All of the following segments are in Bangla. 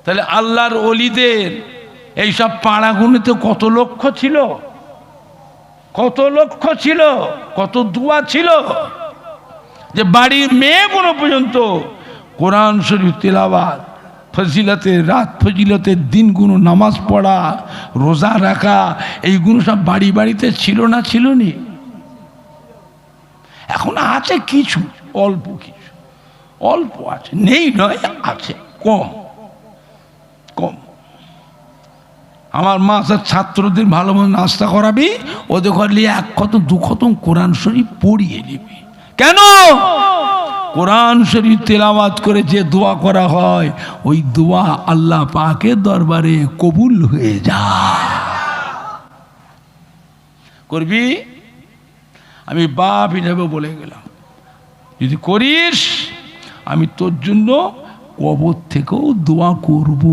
তাহলে আল্লাহর ওলিদের এইসব পাড়াগুনিতে কত লক্ষ ছিল, কত লক্ষ ছিল, কত দোয়া ছিল, যে বাড়ির মেয়েগুলো পর্যন্ত কোরআন শরীফ তিলাওয়াত, ফজিলতের রাত, ফজিলতের দিনগুলো, নামাজ পড়া, রোজা রাখা, এইগুলো সব বাড়ি বাড়িতে ছিল না, ছিল নি? এখন আছে কিছু, অল্প কিছু, অল্প আছে, নেই নয়, আছে, কম কম। আমার মা ছাত্রদের ভালো মতো নাস্তা করাবি, ওদের ঘর নিয়ে এক খতম দু খতম কোরআন শরীফ পড়িয়ে নিবি। কেন? কোরআন শরীফ তেলাওয়াত করে যে দোয়া করা হয়, ওই দোয়া আল্লাহ পাকের দরবারে কবুল হয়ে যায়। করবি? আমি বাপ হিসাবে বলে গেলাম, যদি করিস আমি তোর জন্য কবর থেকেও দোয়া করব।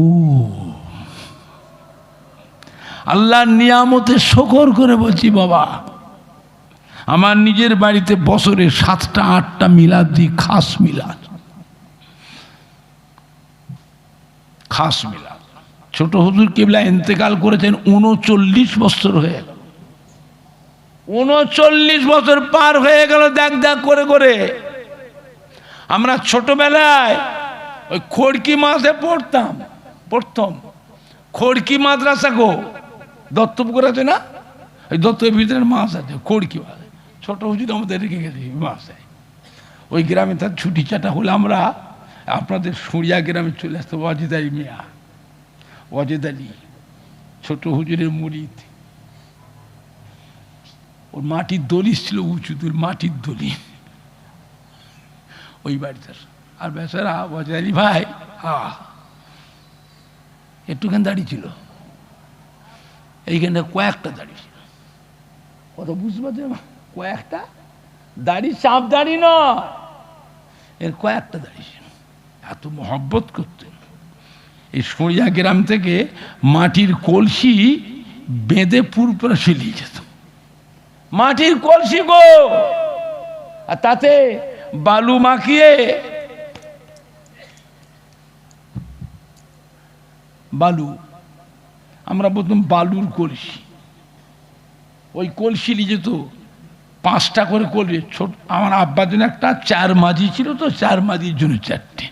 আল্লাহর নিয়ামতে শকর করে বলছি বাবা, আমার নিজের বাড়িতে বছরে 7টা 8টা মিলাদ দিই, খাস মিলাদ, খাস মিলাদ। ছোট হুজুর কেবলা ইন্তেকাল করেছেন 39 বছর হয়ে গেল, 39 বছর পার হয়ে গেল দেখ দেখ করে করে। আমরা ছোটবেলায় ওই খড়কি মাসে পড়তাম, খড়কি মাদ্রাসা গো, দত্তপুকুর আছে না, ওই দত্তের ভিতরে মাছ আছে, খড়কি মাছ। ছোট হুজুর আমাদের রেখে গেছে মাসে। ওই গ্রামে তার ছুটি চাটা হলে আমরা আপনাদের সুরিয়া গ্রামে চলে আসতো। ওয়াজেদ আলী মিয়া, ওয়াজেদ আলী ছোট হুজুরের মুরিদ, ওর মাটির দলিস ছিল, উঁচু দূর মাটির দলি, ওই বাড়িটার। আর বেচারা ওয়াজেদ আলী ভাই একটুখানি দাড়ি ছিল, এইখানটা কয়েকটা দাড়ি ছিল, কত বুঝতে পারছি, কয়েকটা দাড়ি, চাপ দাড়ি নয়, এর কয়েকটা দাড়ি ছিল। এত মহব্বত করতেন। এই সরিয়া গ্রাম থেকে মাটির কলসি বেঁধে পুরপুরা ফেলিয়ে যেত, মাটির কলসি গো, আর তাতে বালু মাখিয়ে, বালু আমরা বলতাম বালুর কলসি, ওই কলসি নিয়ে যেত, 5টা করে কলসি। ছোট আমার আব্বার জন্য একটা 4 মাঝি ছিল, তো 4 মাঝির জন্য 4টে।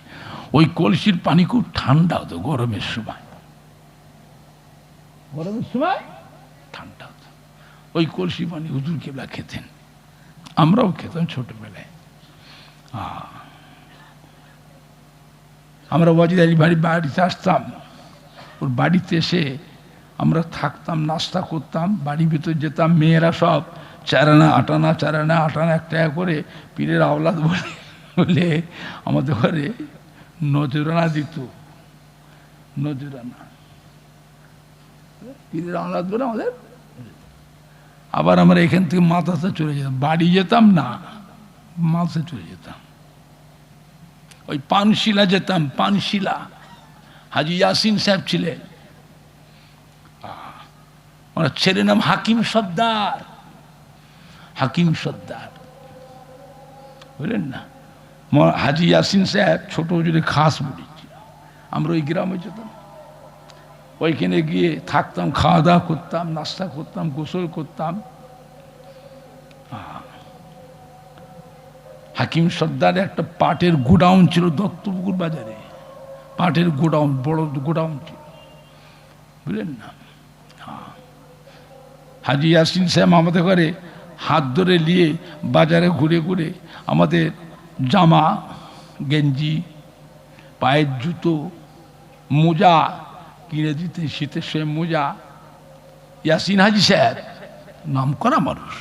ওই কলসির পানি খুব ঠান্ডা হতো গরমের সময়, গরমের সময় ঠান্ডা হতো। ওই কলসি পানি হুজুর কেবলা খেতেন, আমরাও খেতাম ছোটবেলায়। আমরা ওয়াজেদ আলী বাড়িতে আসতাম, ওর বাড়িতে এসে আমরা থাকতাম, নাস্তা করতাম, বাড়ির ভিতর যেতাম, মেয়েরা সব 4 আনা 8 আনা 4 আনা 8 আনা 1 টাকা করে পীরের আওলাদ বলে আমাদের ঘরে নজরানা দিত, নজরানা পীরের আওলাদ বলে আমাদের। আবার আমরা এখান থেকে মাদ্রাসা চলে যেতাম, বাড়ি যেতাম না, মাদ্রাসা চলে যেতাম। ওই পানশিলা যেতাম, পানশিলা হাজি ইয়াসিন সাহেব ছিলেন, ওনার ছেলের নাম হাকিম সর্দার, হাকিম সর্দার বুঝলেন না। হাজি ইয়াসিন সাহেব ছোট হুজুরের খাস মুড়ি ছিল। আমরা ওই গ্রামে যেতাম, ওইখানে গিয়ে থাকতাম, খাওয়া দাওয়া করতাম, নাস্তা করতাম, গোসল করতাম। হাকিম সর্দারের একটা পাটের গোডাউন ছিল দত্তপুকুর বাজারে, পাটের গোডাউন, বড় গোডাউন ছিল, বুঝলেন না। হাজি ইয়াসিন সাহেব আমাদের ঘরে হাত ধরে নিয়ে বাজারে ঘুরে ঘুরে আমাদের জামা, গেঞ্জি, পায়ের জুতো, মোজা কিনে দিতে, শীতের সময় মোজা। ইয়াসিন হাজি সাহেব নাম করা মানুষ,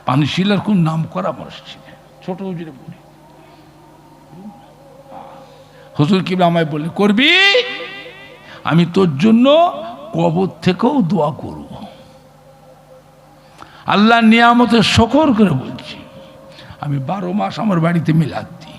পানশিলার খুব নাম করা মানুষ ছিলেন, ছোট হুজুরে বলে। হুজুর কিংবা আমায় বললে, করবি আমি তোর জন্য কবর থেকেও দোয়া করব। আল্লাহর নিয়ামতের শকর করে বলছি, আমি 12 মাস আমার বাড়িতে মিলাদ দিই,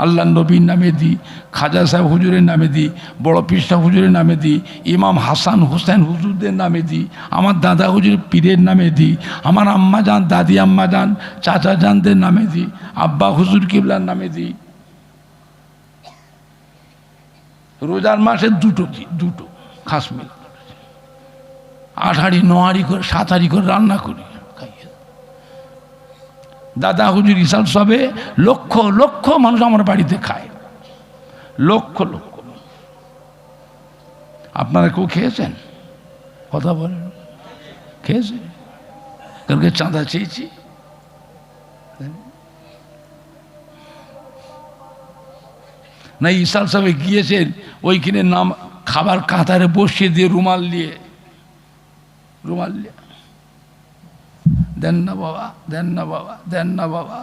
আল্লাহ নবীর নামে দিই, খাজা সাহেব হুজুরের নামে দিই, বড় পীর সাহেব হুজুরের নামে দিই, ইমাম হাসান হোসেন হুজুরদের নামে দিই, আমার দাদা হুজুর পীরের নামে দিই, আমার আম্মা যান, দাদি আম্মা যান, চাচা জানদের নামে দিই, আব্বা হুজুর কিবলার নামে দিই। রোজার মাসে দুটো খাস মিল 8 হাঁড়ি 9 হাঁড়ি করে 7 হাঁড়ি করে রান্না করি খাইয়ে। দাদা হুজুর ইসাল সবে লক্ষ লক্ষ মানুষ আমার বাড়িতে খায়, লক্ষ লক্ষ। আপনারা কেউ খেয়েছেন? কথা বলেন, খেয়েছে? কালকে চাঁদা চেয়েছি, না ইসাল সাহেব গিয়েছেন ওইখানে নাম খাবার কাতারে বসিয়ে দিয়ে রুমাল দিয়ে দেন না বাবা, দেন না বাবা, দেন না বাবা,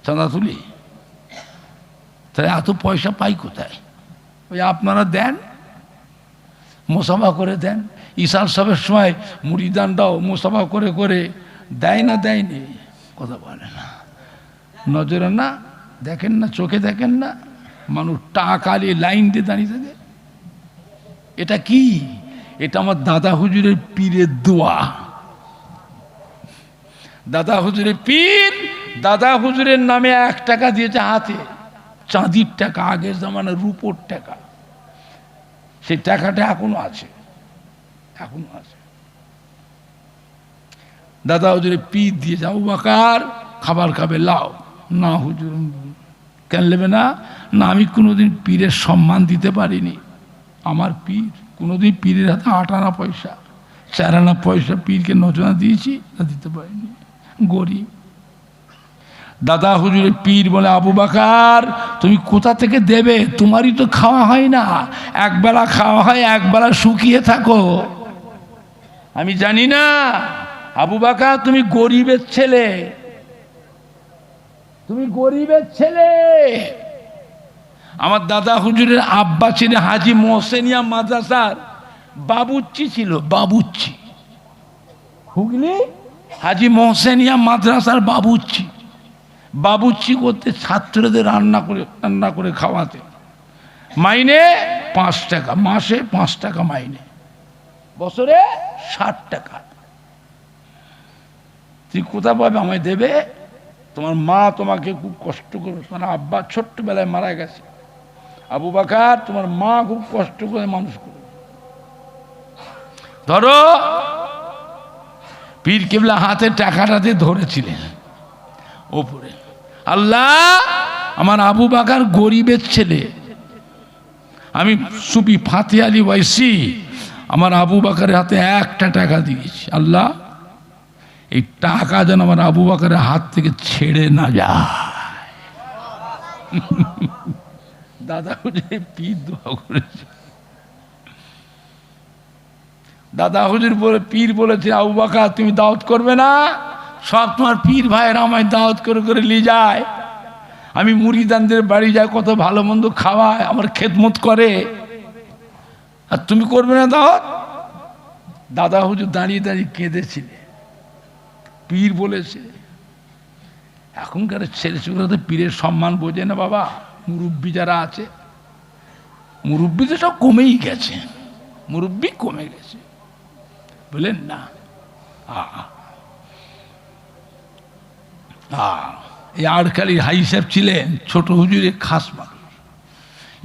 চাঁদা তুলি। তাহলে এত পয়সা পাই কোথায়? ওই আপনারা দেন, মোসাফা করে দেন। ইসাল সাহেবের সময় মুড়িদানটাও মোসাফা করে করে দেয় না, দেয়নি? কথা বলে না, নজরে না দেখেন না, চোখে দেখেন না, মানুষ টাকা নিয়ে লাইন দিয়ে দাঁড়িয়ে থাকে। এটা কি? এটা আমার দাদা হুজুরের পীরের দোয়া। দাদা হুজুরের পীর দাদা হুজুরের নামে 1 টাকা দিয়েছে হাতে, চাঁদির টাকা, আগের জামানার রূপোর টাকা। সেই টাকাটা এখনো আছে, এখনো আছে। দাদা হুজুরের পীর দিয়ে যাও, বাকার খাবার খাবে, লাও। না হুজুর, কেন নেবে না? না, আমি কোনোদিন পীরের সম্মান দিতে পারিনি। আমার পীর, কোনোদিন পীরের হাতে 8 আনা পয়সা 4 আনা পয়সা পীরকে নজনা দিয়েছি, তা দিতে পারিনি, গরিব। দাদা হুজুরের পীর বলে, আবু বাকার তুমি কোথা থেকে দেবে? তোমারই তো খাওয়া হয় না, একবেলা খাওয়া হয়, একবেলা শুকিয়ে থাকো। আমি জানি না আবু বাকার, তুমি গরিবের ছেলে, তুমি গরিবের ছেলে। আমার দাদা হুজুরের আব্বা ছিল হাজি মোহসেনিয়া মাদ্রাসার বাবুচ্চি ছিল, বাবুচ্চি, হুগলি হাজি মোহসেনিয়া মাদ্রাসার বাবুচ্চি। বাবুচ্চি করতে ছাত্রদের রান্না করে খাওয়াতে। মাইনে 5 টাকা, মাসে 5 টাকা মাইনে, বছরে 60 টাকা। তুই কোথা পাবে? আমায় দেবে? তোমার মা তোমাকে খুব কষ্ট করে, তোমার আব্বা ছোট্টবেলায় মারা গেছে, আবু বাকার তোমার মা খুব কষ্ট করে মানুষ করে। ধরো পীর কেবলা হাতে টাকাটাতে ধরেছিলেন ওপরে, আল্লাহ আমার আবু বাকার গরিবের ছেলে, আমি সুফি ফাতে আলী ওয়াইসি আমার আবু বাকারের হাতে 1টা টাকা দিয়েছি। আল্লাহ এই টাকা যেন আমার আবু বাকারের হাত থেকে ছেড়ে না যায়। দাদা হুজুর পীর দোয়া করেছে। দাদা হুজুর বলে পীর বলেছে, আবু বাকার তুমি দাওয়াত করবে না? সব তোমার পীর ভাইয়ের আমায় দাওয়াত করে করে নিয়ে যায়। আমি মুরিদানদের বাড়ি যাই, কত ভালো মন্দ খাওয়ায়, আমার খেদমত করে, আর তুমি করবে না দাওয়াত? দাদা হুজুর দাঁড়িয়ে দাঁড়িয়ে কেঁদেছিলে। পীর বলেছে, এখনকার ছেলেগুলো তো পীরের সম্মান বোঝে না বাবা। মুরব্বী যারা আছে, মুরব্বী তো সব কমেই গেছে, মুরব্বী কমে গেছে, বলেন না? এই আড়খালির হাই সাহেব ছিলেন ছোট হুজুরের খাস মানুষ,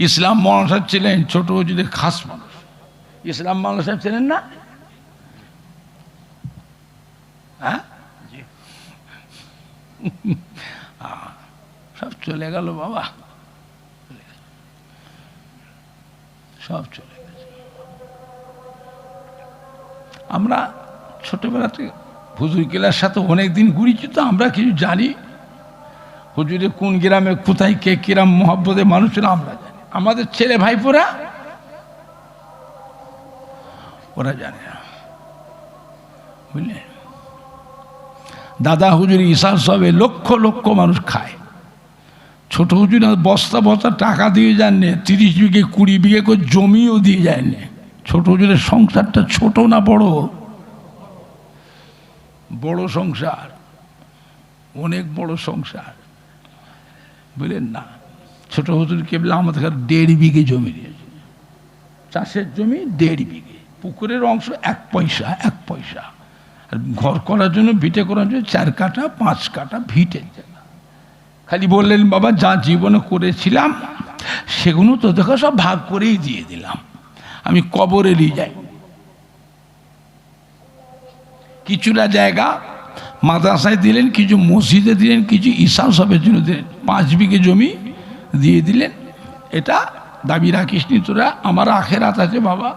ইসলাম মৌলানা সাহেব ছিলেন ছোট হুজুরের খাস মানুষ। ইসলাম মৌলানা সাহেব ছিলেন না? হ্যাঁ, সব চলে গেল বাবা, সব চলে গেছে। আমরা ছোটবেলা থেকে হুজুর কেলার সাথে অনেকদিন ঘুরেছি, তো আমরা কিছু জানি। হুজুরে কোন গ্রামে কোথায় কে কিরাম মহব্বতে মানুষেরা আমরা জানি, আমাদের ছেলে ভাইপোরা ওরা জানে না, বুঝলেন? দাদা হুজুর ইসার সবে লক্ষ লক্ষ মানুষ খায়। ছোট হুজুর বস্তা বস্তা টাকা দিয়ে যাননি, 30 বিঘে 20 বিঘে করে জমিও দিয়ে যায়নি। ছোট হুজুরের সংসারটা ছোট না বড়? বড় সংসার, অনেক বড় সংসার, বুঝলেন না? ছোট হুজুর কেবলা আমাদের 1.5 বিঘে জমি দিয়েছে, চাষের জমি 1.5 বিঘে, পুকুরের অংশ 1 পয়সা, 1 পয়সা। আর ঘর করার জন্য, ভিটে করার জন্য 4 কাঠা 5 কাঠা ভিটের জায়গা। খালি বললেন, বাবা যা জীবনে করেছিলাম সেগুলো তো দেখো সব ভাগ করেই দিয়ে দিলাম। আমি কবরে নিয়ে যাই, কিছুটা জায়গা মাদ্রাসায় দিলেন, কিছু মসজিদে দিলেন, কিছু ঈশা সবের জন্য দিলেন। 5 বিঘে জমি দিয়ে দিলেন। এটা দাবি রাখিস নি তোরা, আমার আখেরাত আছে বাবা।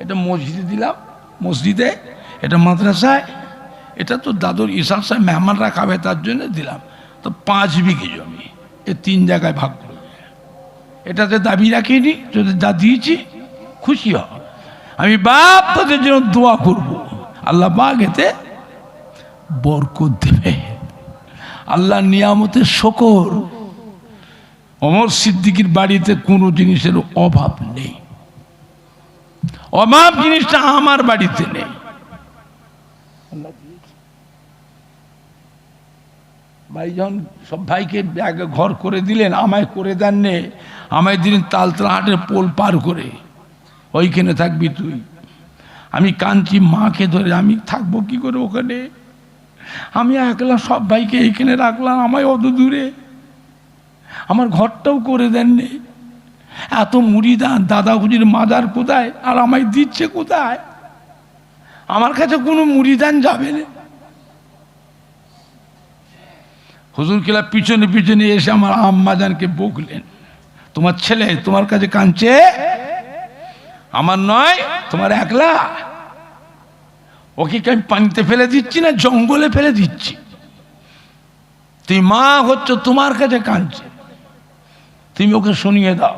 এটা মসজিদে দিলাম, মসজিদে, এটা মাদ্রাসায়, এটা তো দাদুর ঈশা সাহেব মেহমানরা খাবে তার জন্য দিলাম। তো 5 বিঘে জমি এ 3 জায়গায় ভাগ করবে। এটাতে দাবি রাখিনি, তোদের যা দিয়েছি খুশি হ। আমি বাপ তোদের জন্য দোয়া করব, আল্লাহ পাক এতে বরকত দেবে। আল্লাহ নিয়ামতের শকর। ওমর সিদ্দিকীর বাড়িতে কোনো জিনিসের অভাব নেই, অভাব জিনিসটা আমার বাড়িতে নেই। ভাই যখন সব ভাইকে ঘর করে দিলেন, আমায় করে দেন নে, আমায় দিলেন তালতলাহাটের পোল পার করে, ওইখানে থাকবি তুই। আমি কাঁদছি মাকে ধরে, আমি থাকবো কি করে ওখানে? আমি একলা সব ভাইকে এইখানে রাখলাম, আমায় অত দূরে, আমার ঘরটাও করে দেননি। এত মুড়িদান, দাদা হুজুর মাজার কোথায়, আর আমায় দিচ্ছে কোথায়? আমার কাছে কোনো মুড়িদান যাবে না। হুজুর কিলা পিছনে পিছনে এসে আমার আম্মাজানকে বকলেন, তোমার ছেলে তোমার কাছে কাঁদছে, আমার নয়, তোমার একলা। ওকে কি আমি পানিতে ফেলে দিচ্ছি না জঙ্গলে ফেলে দিচ্ছি? তুই মা হচ্ছ, তোমার কাছে কাঁদছে, তুমি ওকে শুনিয়ে দাও।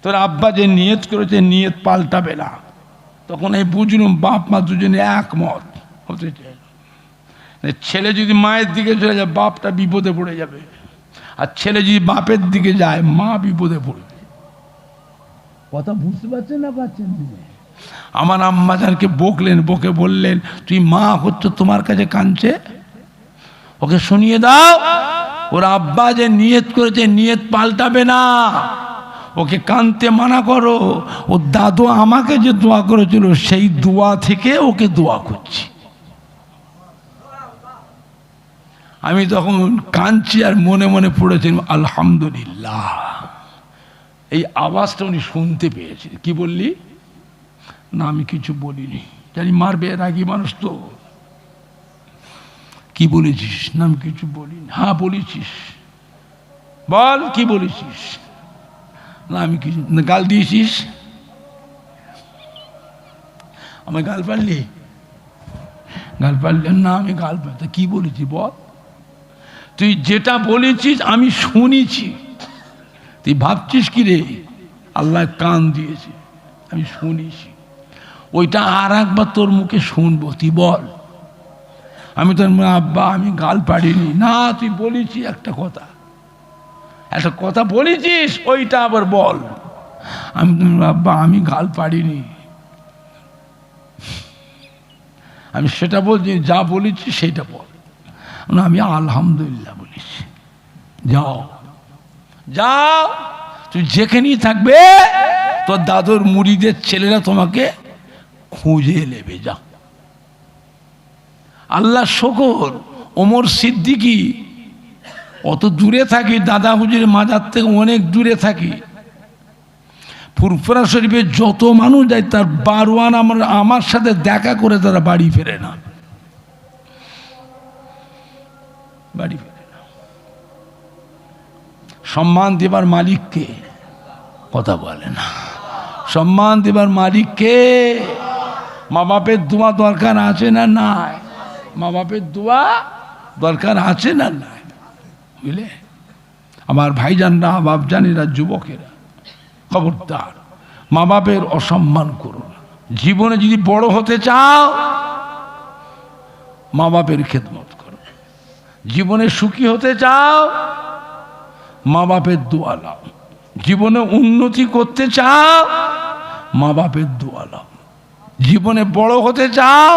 তোর আব্বা যে নিয়ত করেছে নিয়ত পাল্টাবে না। তখন এই বুঝলুম বাপ মা দুজনে একমত হতে চাই। ছেলে যদি মায়ের দিকে চলে যায় বাপটা বিপদে পড়ে যাবে, আর ছেলে যদি বাপের দিকে যায় মা বিপদে পড়বে। কথা বুঝতে পারছেন না পারছেন? আমার আম্মাজানকে বকলেন, বকে বললেন, তুই মা হচ্ছ, তোমার কাছে কাঁদছে, ওকে শুনিয়ে দাও। ওর আব্বা যে নিয়ত করেছে নিয়ত পাল্টাবে না, ওকে কাঁদতে মানা করো। ও দাদু আমাকে যে দোয়া করেছিল সেই দোয়া থেকে ওকে দোয়া করছি। আমি তখন কাঁদছি আর মনে মনে পড়েছেন আলহামদুলিল্লাহ। এই আওয়াজটা উনি শুনতে পেয়েছেন। কি বললি? না আমি কিছু বলিনি, জানি মারবে, রাগী মানুষ তো। কি বলেছিস? না আমি কিছু বলিনি। হ্যাঁ বলেছিস, বল কি বলেছিস? না আমি কিছু। গাল দিয়েছিস? আমায় গাল পারলি? গাল পারলেন না, আমি গাল পারতে কি বলেছি বল? তুই যেটা বলেছিস আমি শুনেছি, তুই ভাবছিস কি রে আল্লাহ কান দিয়েছে, আমি শুনেছি। ওইটা আর একবার তোর মুখে শুনবো, তুই বল। আমি তোর আব্বা আমি গাল পারিনি। না তুই বলেছি একটা কথা, একটা কথা বলেছিস, ওইটা আবার বল। আমি তোমার আব্বা আমি গাল পারিনি, আমি সেটা বলছি, যা বলেছি সেটা বল। না আমি আলহামদুলিল্লাহ বলেছি। যাও যাও, তুই যেখানেই থাকবে তোর দাদুর মুড়িদের ছেলেরা তোমাকে খুঁজে নেবে, যা। আল্লাহ শকর, ওমর সিদ্দিকী অত দূরে থাকি, দাদা হুজুরের মাজার থেকে অনেক দূরে থাকি। ফুরফুরা শরীফে যত মানুষ যায় তার 12 আমার সাথে দেখা করে তারা বাড়ি ফেরে না, বাড়ি ফেরে না। সম্মান দেবার মালিককে কথা বলে না, সম্মান দেবার মালিককে। মা বাপের দোয়া দরকার আছে না নাই? মা বাপের দোয়া দরকার আছে না নাই? বুঝলে আমার ভাইজানরা, বাপজানেরা, যুবকেরা, খবরদার মা বাপের অসম্মান করো না। জীবনে যদি বড় হতে চাও মা বাপের খেদমত করো। জীবনে সুখী হতে চাও মা বাপের দোয়া লাও। জীবনে উন্নতি করতে চাও মা বাপের দোয়া লাও। জীবনে বড় হতে চাও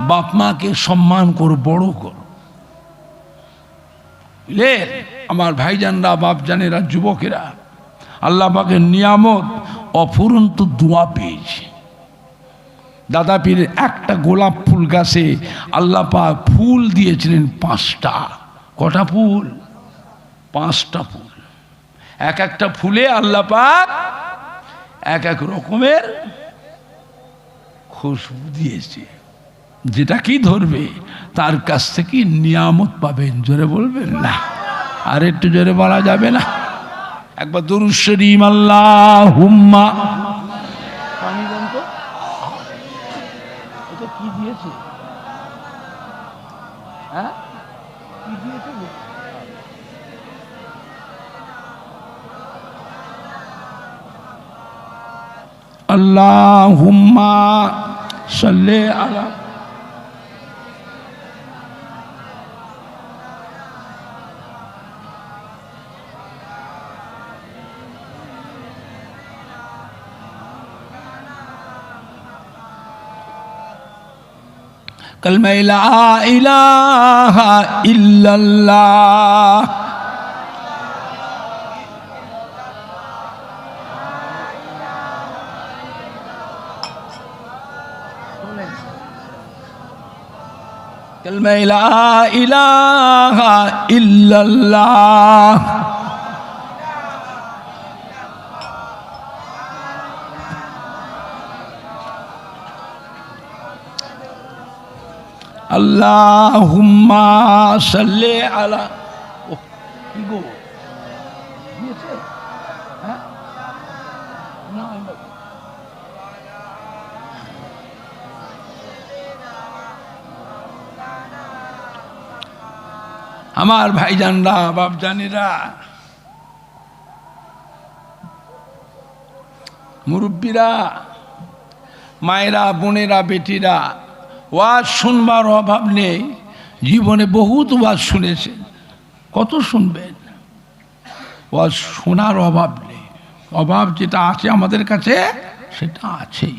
বাপ মাকে সম্মান করো, বড় করো। বুঝলে আমার ভাইজানরা, বাপজানেরা, যুবকেরা, আল্লাহ পাকের নিয়ামত অফুরন্ত দোয়া পেয়েছে। দাদা পীরের একটা গোলাপ ফুল গাছে আল্লাহ পাক ফুল দিয়েছিলেন 5টা। কটা ফুল? 5টা ফুল। এক একটা ফুলে আল্লাহ পাক এক এক রকমের খুশবু দিয়েছে। যেটা কি ধরবে তার কাছ থেকে নিয়ামত পাবেন। জোরে বলবেন না? আর একটু জোরে বলা যাবে না? একবার দুরূদ শরীফ আল্লাহুম্মা। পানি দেন তো। এটা কি দিয়েছে? হ্যাঁ, কি দিয়েছে? আল্লাহুম্মা সাল্লি আলা। कलमा ला इलाहा इल्लल्लाह। कलमा ला इलाहा इल्लल्लाह। আল্লাহুম্মা সাল্লি আলা। কি গো দিয়েছে? হ্যাঁ, আমার ভাইজানরা, বাপজানেরা, মুরব্বীরা, মায়েরা, বোনেরা, বেটিরা, ওয়াজ শুনবার অভাব নেই। জীবনে বহুত ওয়াজ শুনেছেন, কত শুনবেন? ওয়াজ শোনার অভাব নেই। অভাব যেটা আছে আমাদের কাছে সেটা আছেই।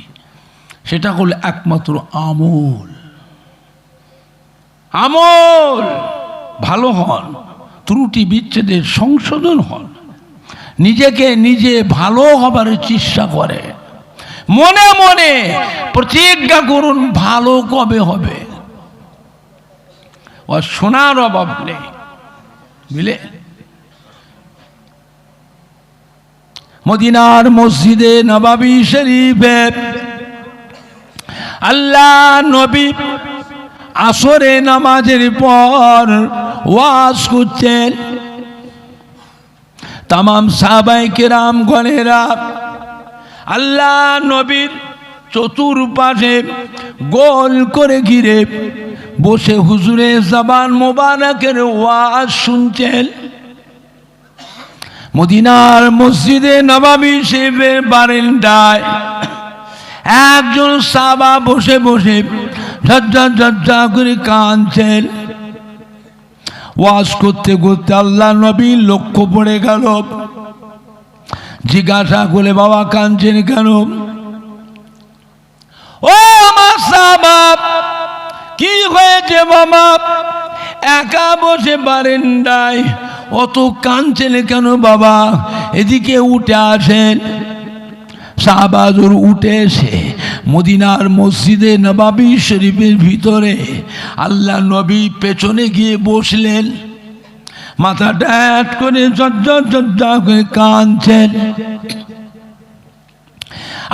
সেটা হলো একমাত্র আমল। আমল ভালো হন, ত্রুটি বিচ্ছেদের সংশোধন হন, নিজেকে নিজে ভালো হবার চেষ্টা করে, মনে মনে প্রতিজ্ঞা করুন ভালো কবে হবে। ও শোনার অভাব নেই, বুঝলে? মদিনার মসজিদে নববী শরীফে আল্লাহ নবী আসরে নামাজের পর ওয়াজ করছেন। তামাম সাহাবায়ে কেরাম গণেরা আল্লাহ নবীর চতুর্পাশে গোল করে ঘিরে বসে হুজুরে জবান মোবারকের ওয়াজ শুনছেন। মদিনার মসজিদে নববী শরীফের বারান্দায় একজন সাহাবা বসে বসে ঝরঝর ঝরঝর করে কাঁদছেন। ওয়াজ করতে করতে আল্লাহ নবী লক্ষ্য পড়ে গেল। জিজ্ঞাসা করে, বাবা কাঁদছেন কেন? ও আমার সাহাবা, কি হয়েছে বাবা? একা বসে বারান্দায় অত কাঁদছেন কেন বাবা? এদিকে উঠে আসেন। সাহাবাজুর উঠে এসে মদিনার মসজিদে নববী শরীফের ভিতরে আল্লাহ নবী পেছনে গিয়ে বসলেন। মাথা ড্যাট করে ঝরঝর ঝরঝর করে কাঁদছেন।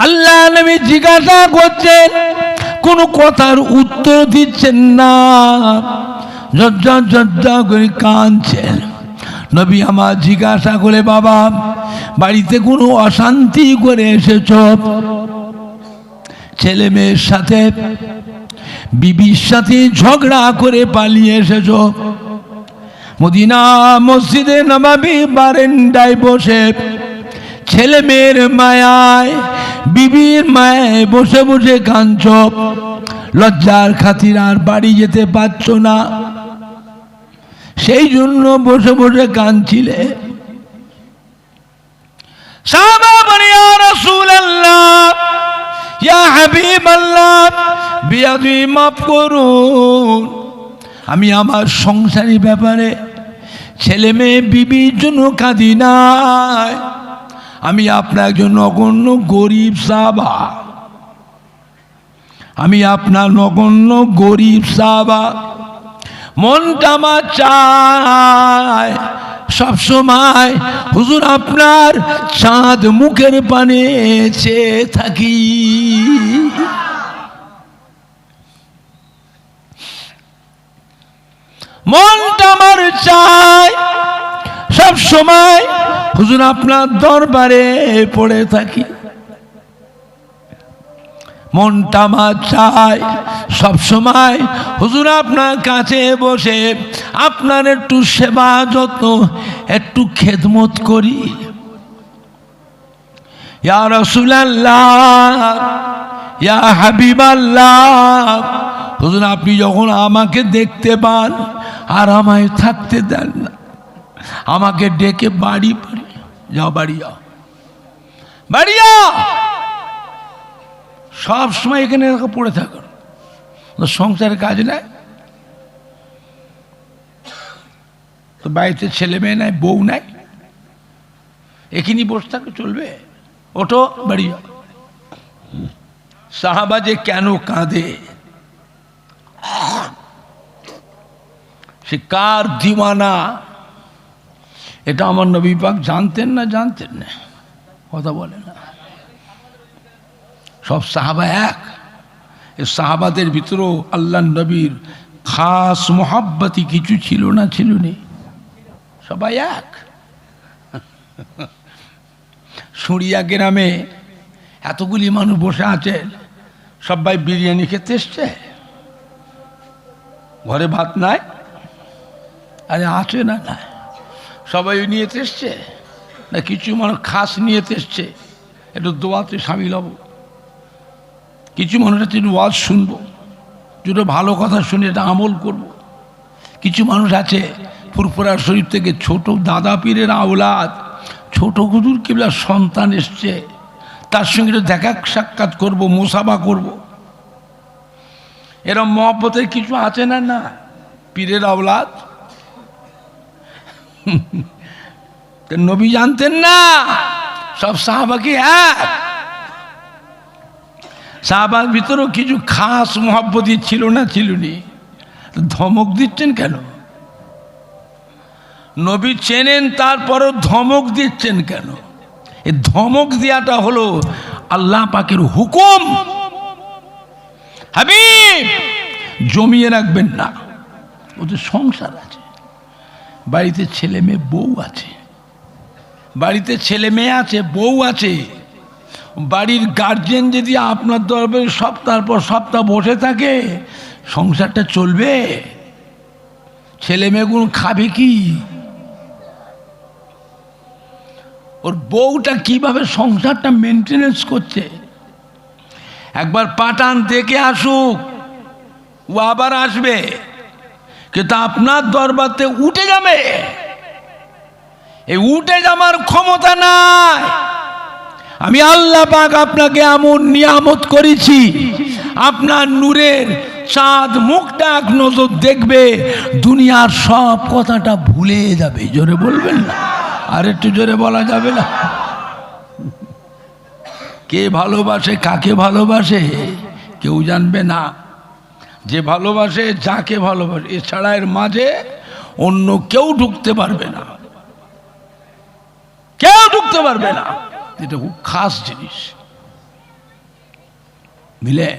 আল্লাহ নবী জিজ্ঞাসা করছেন, কোন কথার উত্তর দিচ্ছেন না, ঝরঝর ঝরঝর করে কাঁদছেন। নবী আমার জিজ্ঞাসা করে, বাবা বাড়িতে কোনো অশান্তি করে এসেছ? ছেলে মেয়ের সাথে, বিবির সাথে ঝগড়া করে পালিয়ে এসেছ? মদিনা মসজিদে নববী বারান্দায় বসে ছেলে মেয়ের মায়ায়, বিবির মায়ায় বসে বসে কাঁদছ, লজ্জার খাতির আর বাড়ি যেতে পারছ না, সেই জন্য বসে বসে কাঁদছিলে। সাহাবা বলে, ইয়া রাসূলুল্লাহ, ইয়া হাবিবাল্লাহ, বিয়াদি মাফ করুন, আমি আমার সংসারী ব্যাপারে ছেলে মেয়ে বিবির জন্য কাঁদি নাই। আমি আপনার জন্য নগণ্য গরিব সাহাবা, আমি আপনার নগণ্য গরিব সাহাবা। মনটা আমার চায় সব সময় হুজুর আপনার চাঁদ মুখের পানে চেয়ে থাকি। মনটা আমার চায় সব সময় হুজুর আপনার দরবারে পড়ে থাকি। মনটা আমার চায় সব সময় হুজুর আপনার কাছে বসে আপনার একটু সেবা যত্ন, একটু খেদমত করি। ইয়া রাসূলুল্লাহ, ইয়া হাবিবাল্লাহ, হুজুর আপনি যখন আমাকে দেখতে পান আর আমায় থাকতে দেন না, আমাকে ডেকে বাড়ি বাড়ি যাও, বাড়ি যাও, বাড়ি যাও, সব সময় এখানে পড়ে থাকো, সংসারের কাজ নাই, তো বাড়িতে ছেলে মেয়ে নাই, বউ নাই, এখানেই বসে থাকো, চলবে? ওঠো, বাড়ি যাও। সাহাবা যে কেন কাঁদে, সে কার দিওয়ানা, এটা আমার নবী পাক জানতেন না? জানতেন না, কথা বলে না। সব সাহাবা এক, এই সাহাবাদের ভিতরেও আল্লাহ নবীর খাস মোহাব্বতি কিছু ছিল না? ছিল নি? সবাই এক। সুরিয়া গ্রামে এতগুলি মানুষ বসে আছেন, সবাই বিরিয়ানি খেতে এসছে, ঘরে ভাত নাই, আরে আছে না? না, সবাই নিয়ে এসছে না, কিছু মানুষ খাস নিয়ে এসছে, একটু দোয়াতে সামিল হব, কিছু মানুষ আছে একটু ওয়াজ শুনবো, দুটো ভালো কথা শুনে এটা আমল করব। কিছু মানুষ আছে ফুরফুরা শরীফ থেকে ছোট দাদা পীরের আওলাদ, ছোট হুজুর কিবলার সন্তান এসছে, তার সঙ্গে একটু দেখা সাক্ষাৎ করব, মোসাবা করব। এরম মহব্বতের কিছু আছে না? না, পীরের আওলাদ। নবী জানতেন না সব সাহাবা কি এক? সাহাবার ভিতরেও কিছু খাস মহব্বতী ছিল না? ছিল নি? ধমক দিচ্ছেন কেন? নবী চেনেন তারপরও ধমক দিচ্ছেন কেন? এই ধমক দেওয়াটা হলো আল্লাহ পাকের হুকুম। হাবিব জমিয়ে রাখবেন না, ওদের সংসার আছে, বাড়িতে ছেলে মেয়ে বউ আছে, বাড়িতে ছেলে মেয়ে আছে, বউ আছে। বাড়ির গার্জেন যদি আপনার দরবারে সপ্তাহ পর সপ্তাহ বসে থাকে, সংসারটা চলবে? ছেলে মেয়েগুলো খাবে কি? ওর বউটা কিভাবে সংসারটা মেনটেনেন্স করছে? একবার পাঠান দেখে আসুক, ও আবার আসবে, কিন্তু আপনার দরবারে উঠে যাবে। এই উঠে যাবার ক্ষমতা নাই। আমি আল্লাহ পাক আপনাকে এমন নিয়ামত করেছি, আপনার নূরের চাঁদ মুখটা এক নজর দেখবে, দুনিয়ার সব কথাটা ভুলে যাবে। জোরে বলবেন না? আর একটু জোরে বলা যাবে না? কে ভালোবাসে, কাকে ভালোবাসে কেউ জানবে না। যে ভালোবাসে, যাকে ভালোবাসে, এছাড়া এর মাঝে অন্য কেউ ঢুকতে পারবে না, কেউ ঢুকতে পারবে না। এটা খুব খাস জিনিস, মিলে।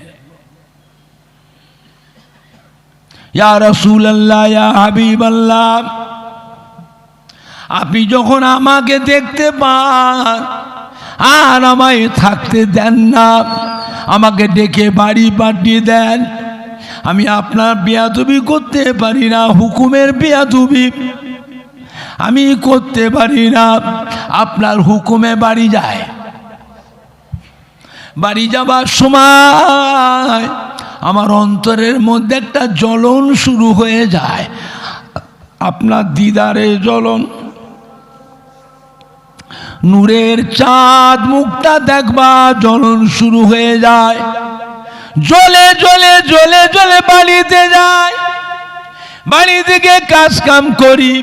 ইয়া রাসূলুল্লাহ, ইয়া হাবিবাল্লাহ, আপনি যখন আমাকে দেখতে পান আর আমায় থাকতে দেন না, আমাকে ডেকে বাড়ি পাঠিয়ে দেন, আমি আপনার বেয়াদবি করতে পারি না, হুকুমের বেয়াদবি আমি করতে পারি না। আপনার হুকুমে বাড়ি যায়, বাড়ি যাবার সময় আমার অন্তরের মধ্যে একটা জ্বলন শুরু হয়ে যায়, আপনার দিদারে জ্বলন। নূরের চাঁদ মুখটা দেখবা জ্বলন শুরু হয়ে যায়, জ্বলে জ্বলে জ্বলে জ্বলে বাড়িতে যায়। বাড়ি থেকে কাজ কাম করি,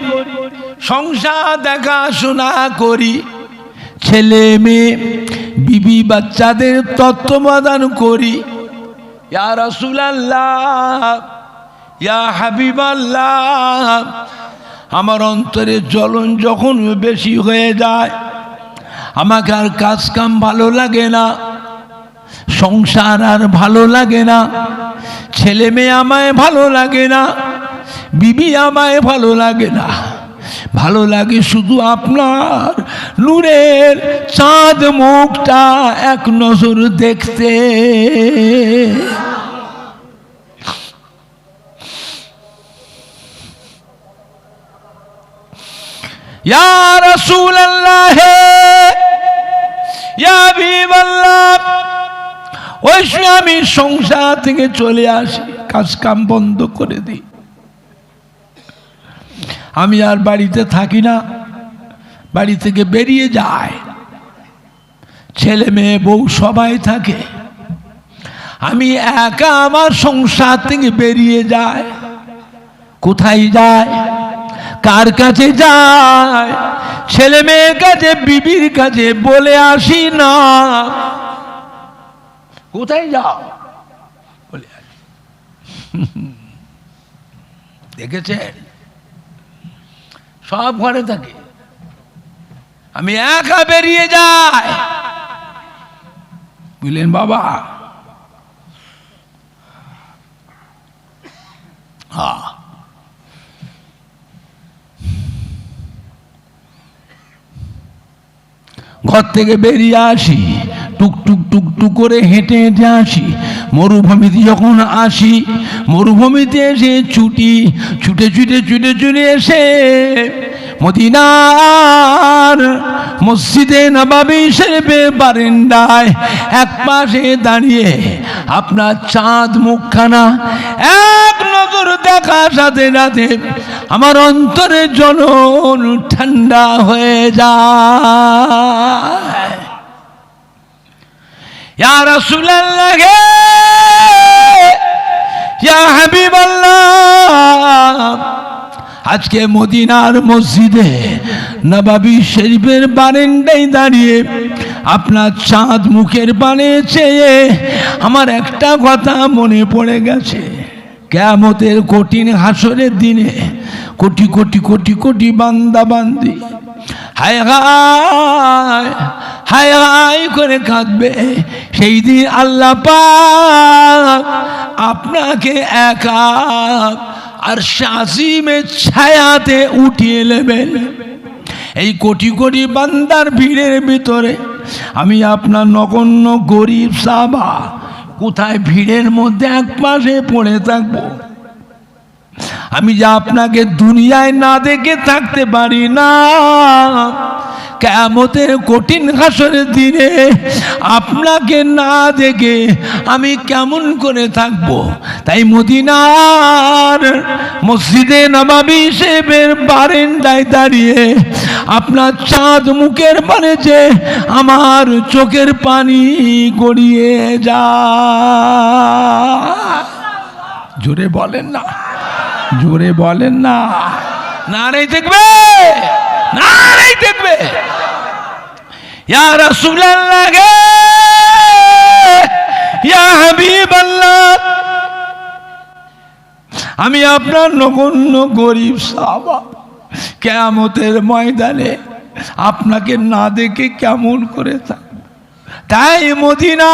সংসার দেখাশোনা করি, ছেলে মেয়ে বিবি বাচ্চাদের তত্ত্বাবধান করি। ইয়া রাসূলুল্লাহ, ইয়া হাবিবাল্লাহ, আমার অন্তরে জ্বলন যখন বেশি হয়ে যায়, আমাকে আর কাজ কাম ভালো লাগে না, সংসার আর ভালো লাগে না, ছেলে মেয়ে আমায় ভালো লাগে না, বিবি আমায় ভালো লাগে না, ভালো লাগে শুধু আপনার নূরের চাঁদ মুখটা এক নজর দেখতে। ইয়া রাসূলুল্লাহ, ইয়া হাবিবাল্লাহ, ওই সময় আমি সংসার থেকে চলে আসি, কাজ কাম বন্ধ করে দিই, আমি আর বাড়িতে থাকি না, বাড়ি থেকে বেরিয়ে যায়, ছেলে মেয়ে বউ সবাই থাকে, আমি একা আমার সংসার থেকে বেরিয়ে যায়। কোথায় যায়? কার কাছে যায়? ছেলে মেয়ের কাছে, বিবির কাছে বলে আসি না। কোথায় যাও? বলে আসি। দেখেছেন, সব ঘরে থাকে, আমি একা বেরিয়ে যাই। বুঝলেন বাবা? হ্যাঁ, ঘর থেকে বেরিয়ে আসি, টুকটুক টুকটুক করে হেঁটে হেঁটে আসি। মরুভূমিতে যখন আসি, মরুভূমিতে এসে ছুটে ছুটে এসে মদিনার মসজিদে নববী শরীফের বারান্দায় এক পাশে দাঁড়িয়ে আপনার চাঁদ মুখখানা এক নজর দেখার সাথে সাথে আমার অন্তরের জ্বলন ঠান্ডা হয়ে যায়। ইয়া রাসূলুল্লাহ, ইয়া হাবিবাল্লাহ, আজকে মদিনার মসজিদে নববী শরীফের বারান্দায় দাঁড়িয়ে আপনার চাঁদ মুখের পানে চেয়ে আমার একটা কথা মনে পড়ে গেছে। কিয়ামতের কঠিন হাসরের দিনে কোটি কোটি কোটি কোটি বান্দা বান্দি হায় হায় হায় হায় করে কাঁদবে। সেই দিন আল্লাহ পাক আপনাকে একা আর শাসিমের ছায়াতে উঠিয়ে নেবেন। এই কোটি কোটি বান্দার ভিড়ের ভিতরে আমি আপনার নগণ্য গরিব সাহাবা কোথায় ভিড়ের মধ্যে এক পাশে পড়ে থাকবো? আমি যা আপনাকে দুনিয়ায় না দেখে থাকতে পারি না, কিয়ামতের কঠিন হাসরের দিনে আপনাকে না দেখে আমি কেমন করে থাকব? তাই মদিনার মসজিদে নববী শরীফের বারান্দায় দাঁড়িয়ে আপনার চাঁদ মুখের পানে যে আমার চোখের পানি গড়িয়ে যায়। জোরে বলেন না, জোরে বলেন না, নারে দেখবে, নারে দেখবে। ইয়া রাসূলুল্লাহ, ইয়া হাবিবাল্লাহ, আমি আপনার নগণ্য গরিব সাহাবা কিয়ামতের ময়দানে আপনাকে না দেখে কেমন করে থাকব? তাই মদিনা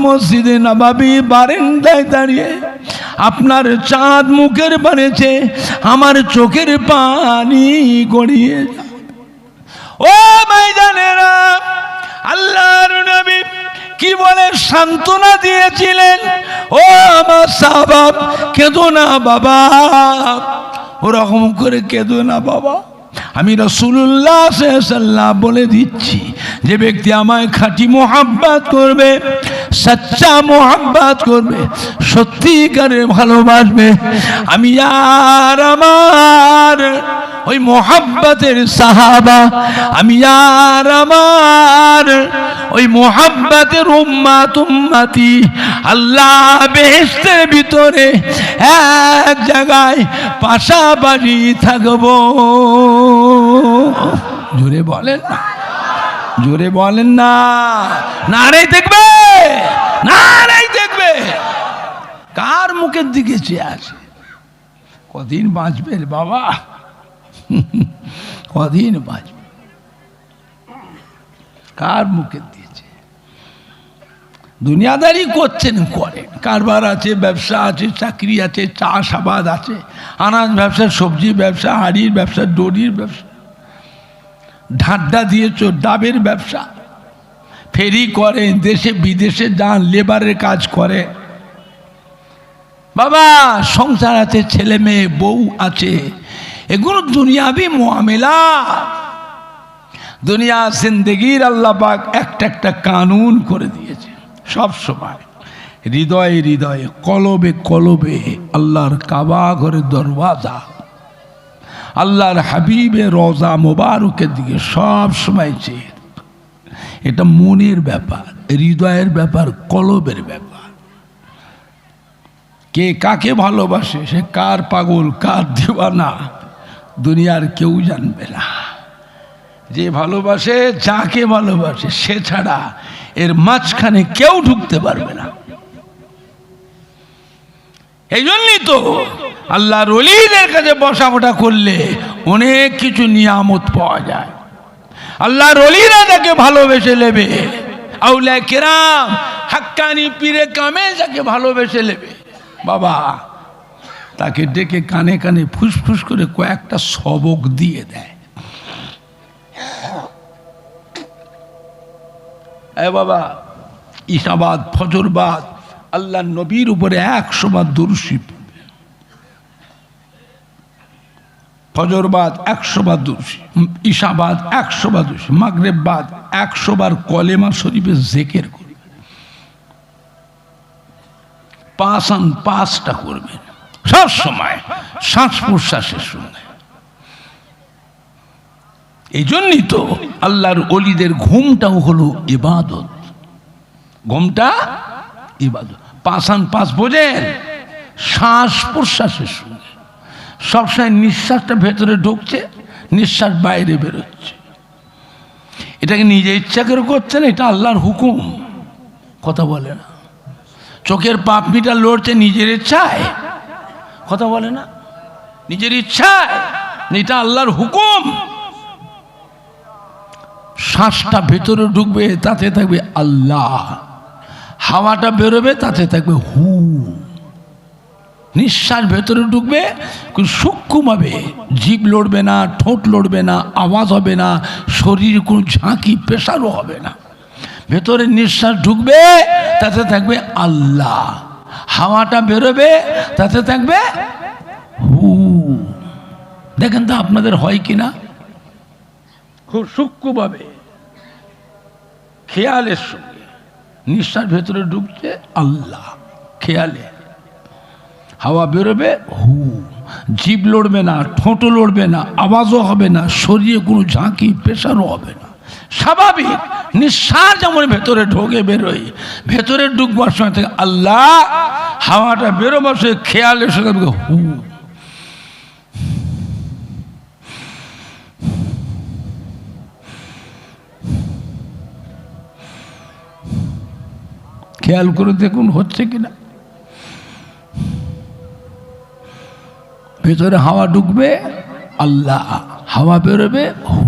মসজিদে নববী বারান্দায় দাঁড়িয়ে আপনার চাঁদ মুখের বানেছে আমার চোখের পানি গড়িয়ে যায়। ও ময়দানেরা, আল্লাহর নবী কি বলে সান্ত্বনা দিয়েছিলেন? ও আমার সাহাবা, কেঁদো না বাবা, ওরকম করে কেঁদো না বাবা। আমি রাসূলুল্লাহ সাল্লাল্লাহু আলাইহি ওয়াসাল্লাম বলে দিচ্ছি, যে ব্যক্তি আমায় খাঁটি মোহাব্বত করবে, সচ্চা মোহাব্বত করবে, সত্যিকারের ভালোবাসবে, আমি আর আমার ওই মোহাব্বতের সাহাবা, আমি আর আমার ওই মোহাব্বতের উম্মতি আল্লাহ বেহেশতের ভিতরে এক জায়গায় পাশাপাশি থাকবো। জোরে বলেন না, জোরে বলেন না, নারে দেখবে, নারে দেখবে। কার মুখের দিকে চেয়ে আছে? কদিন বাঁচবে বাবা? কদিন বাঁচবে? কার মুখে দিয়েছে? দুনিয়াদারি করছেন, করেন, কারবার আছে, ব্যবসা আছে, চাকরি আছে, চাষাবাদ আছে, আনাজ ব্যবসা, সবজি ব্যবসা, হাড়ির ব্যবসা, দড়ির ব্যবসা, ঢাড্ডা দিয়েছ, ডাবের ব্যবসা, ফেরি করেন, দেশে বিদেশে যান, লেবারের কাজ করে। বাবা সংসার আছে, ছেলে মেয়ে বউ আছে, এগুলো দুনিয়াবি মুআমেলা। দুনিয়া জিন্দেগির আল্লাহ পাক একটা একটা কানুন করে দিয়েছে। সব সময় হৃদয়ে হৃদয়ে, কলবে কলবে আল্লাহর কাবা ঘরের দরওয়াজা, আল্লাহর হাবিবের রওজা মোবারকের দিকে সব সময় চেয়ে। এটা মনের ব্যাপার, হৃদয়ের ব্যাপার, কলবের ব্যাপার। কে কাকে ভালোবাসে, সে কার পাগল, কার দিওয়ানা, দুনিয়ার কেউ জানবে না। যে ভালোবাসে, যাকে ভালোবাসে, সে ছাড়া এর মাঝখানে কেউ ঢুকতে পারবে না। এই জন্যই তো আল্লাহর ওলিদের কাছে বসা ওঠা করলে অনেক কিছু নিয়ামত পাওয়া যায়। আল্লাহর ওলিরা যাকে ভালোবেসে নেবে, আউলিয়া কেরাম হাক্কানি পীরে কামেল যাকে ভালোবেসে নেবে, বাবা তাকে ডেকে কানে কানে ফুসফুস করে কয়েকটা সবক দিয়ে দেয়। এ বাবা, ইশাবাদ, ফজরবাদ, আল্লাহ নবীর উপরে 100 বার দুরূদ শরীফ পড়বে। ফজরবাদ 100 বার দুরূদ শরীফ, ইশাবাদ 100 বার দুরূদ শরীফ, মাগরিববাদ 100 বার কলেমা শরীফে জিকির করবে। 5টা করবেন সব সময়, শ্বাস প্রশ্বাসের সঙ্গে। এই জন্যই তো আল্লাহর ওলিদের ঘুমটাও হলো ইবাদত। ঘুমটা ইবাদত। 5 বোঝেন? শ্বাস প্রশ্বাসের সঙ্গে সবসময় নিঃশ্বাসটা ভেতরে ঢুকছে, নিঃশ্বাস বাইরে বেরোচ্ছে। এটাকে নিজে ইচ্ছা করে করছেন, এটা আল্লাহর হুকুম। কথা বলে না। চোখের পাপড়িটা লড়ছে নিজের ইচ্ছায়, কথা বলে না, নিজের ইচ্ছায়, এটা আল্লাহর হুকুম। শ্বাসটা ভেতরে ঢুকবে, তাতে থাকবে আল্লাহ। হাওয়াটা বেরোবে, তাতে থাকবে হু। নিঃশ্বাস ভেতরে ঢুকবে সূক্ষ্মভাবে, জিভ লড়বে না, ঠোঁট লড়বে না, আওয়াজ হবে না, শরীরে কোনো ঝাঁকি প্রেশারও হবে না। ভেতরে নিঃশ্বাস ঢুকবে, তাতে থাকবে আল্লাহ। হাওয়াটা বেরোবে, তাতে থাকবে হু। দেখেন তো আপনাদের হয় কিনা? খুব সূক্ষ্মভাবে খেয়ালের সঙ্গে নিঃশ্বাস ভেতরে ঢুকছে আল্লাহ, খেয়ালে। হাওয়া বেরোবে হু। জিভ লড়বে না, ঠোঁটও লড়বে না, আওয়াজও হবে না, শরীরে কোনো ঝাঁকি প্রেশারও হবে না। স্বাভাবিক নিঃশ্বাস যেমন ভেতরে ঢোকে বেরোয়, ভেতরে ঢুকবার সময় থেকে আল্লাহ, হাওয়াটা বেরোবার সময় খেয়ালের সঙ্গে হু। খেয়াল করে দেখুন হচ্ছে কিনা। ভেতরে হাওয়া ঢুকবে আল্লাহ, হাওয়া বেরোবে হু।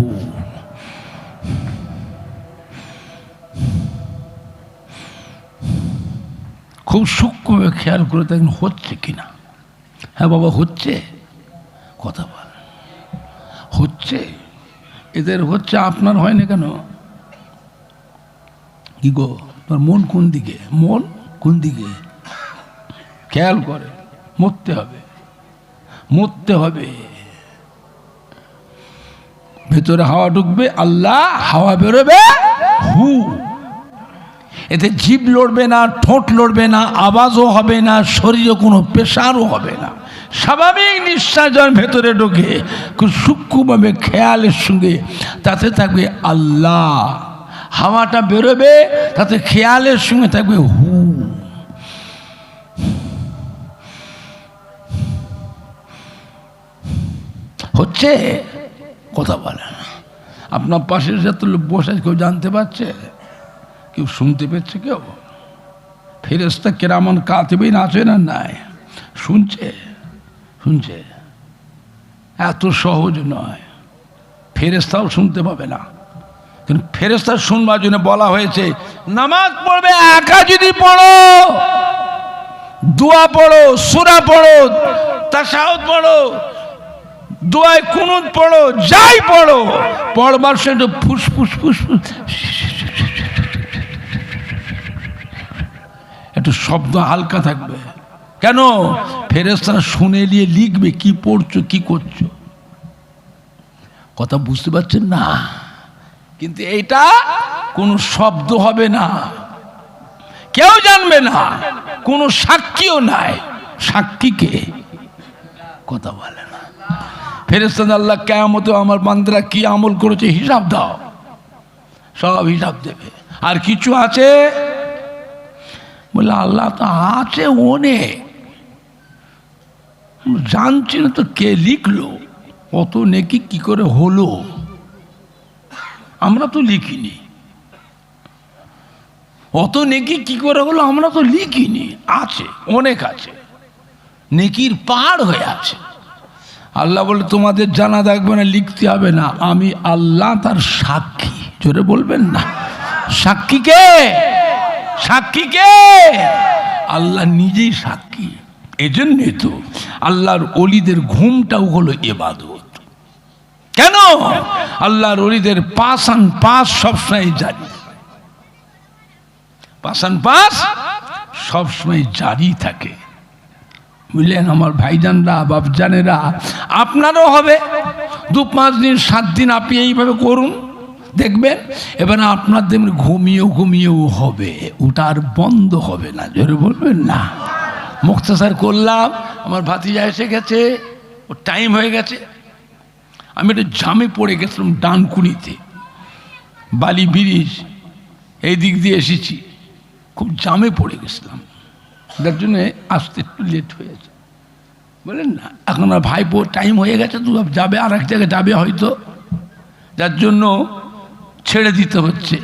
খুব সূক্ষ্মভাবে খেয়াল করে দেখুন হচ্ছে কিনা। হ্যাঁ বাবা হচ্ছে, কথা বল, হচ্ছে। এদের হচ্ছে, আপনার হয় না কেন? কি গো, তোর মন কোন দিকে? মন কোন দিকে? খেয়াল করে, মরতে হবে, মরতে হবে। ভেতরে হাওয়া ঢুকবে আল্লাহ, হাওয়া বেরোবে হু। এতে জিভ লড়বে না, ঠোঁট লড়বে না, আওয়াজও হবে না, শরীরে কোনো প্রেশারও হবে না। স্বাভাবিক নিঃশ্বাস যখন ভেতরে ঢোকে খুব সূক্ষ্মভাবে খেয়ালের সঙ্গে, তাতে থাকবে আল্লাহ। হাওয়াটা বেরোবে, তাতে খেয়ালের সঙ্গে থাকবে হু। হচ্ছে, কথা বলে না। আপনার পাশের সাথে বসে কেউ জানতে পারছে? কেউ শুনতে পেয়েছে? কেউ? ফেরেশতা কেরামান কাতিবিন আছে না? নাই, শুনছে, শুনছে। এত সহজ নয়। ফেরেশতাও শুনতে পাবে না, কিন্তু ফেরেশতা শুনবার জন্য বলা হয়েছে নামাজ পড়বে একা যদি পড়ো, দোয়া পড়ো, সূরা পড়ো, তাশাহুদ পড়ো, দোয়ায় কুনুত পড়ো, যাই পড়ো, পড়বার সময় ফুস ফুস ফুস একটু শব্দ হালকা থাকবে। কেন? ফেরেশতারা শুনে নিয়ে লিখবে কি পড়ছো কি করছো। কথা বুঝতে পারছেন না? কিন্তু এইটা কোনো শব্দ হবে না, কেউ জানবে না, কোনো সাক্ষীও নাই। সাক্ষীকে কথা বলে না। ফেরেশতারা আল্লাহ কিয়ামতে আমার বান্দারা কি আমল করেছে হিসাব দাও, সব হিসাব দেবে। আর কিছু আছে বলে আল্লাহ তো আছে অনেক, জানছি না তো কে লিখলো, অত নেকি কি করে হলো, আমরা তো লিখিনি। অত নেকি কি করে হলো আমরা তো লিখিনি। আছে, অনেক আছে, নেকির পাহাড় হয়ে আছে। আল্লাহ বলে তোমাদের জানা থাকবে না, লিখতে হবে না, আমি আল্লাহ তার সাক্ষী। জোরে বলবেন না, সাক্ষী কে? সাক্ষী কে? আল্লাহ নিজেই সাক্ষী। এজন্যই তো আল্লাহর ওলিদের ঘুমটাও হলো ইবাদত। কেন? আল্লাহর ওলিদের পাসান পাস সবসময় জারি, পাসান পাস সবসময় জারি থাকে। বুঝলেন আমার ভাইজানরা, বাপজানেরা, আপনারও হবে 2-5 দিন 7 দিন আপনি এইভাবে করুন, দেখবেন এবার আপনার দেখবেন ঘুমিয়েও হবে, ওটা আর বন্ধ হবে না। জোরে বলবেন না। মুক্তাসার করলাম, আমার ভাতিজা এসে গেছে, ও টাইম হয়ে গেছে। আমি একটা জামে পড়ে গেছিলাম ডানকুনিতে, বালি ব্রিজ এই দিক দিয়ে এসেছি, খুব জামে পড়ে গেছিলাম, যার জন্য আসতে একটু লেট হয়েছে। বলেন না, এখন আর ভাইপো টাইম হয়ে গেছে, তো যাবে আর এক জায়গায় যাবে হয়তো, যার জন্য ছেড়ে দিতে হচ্ছে।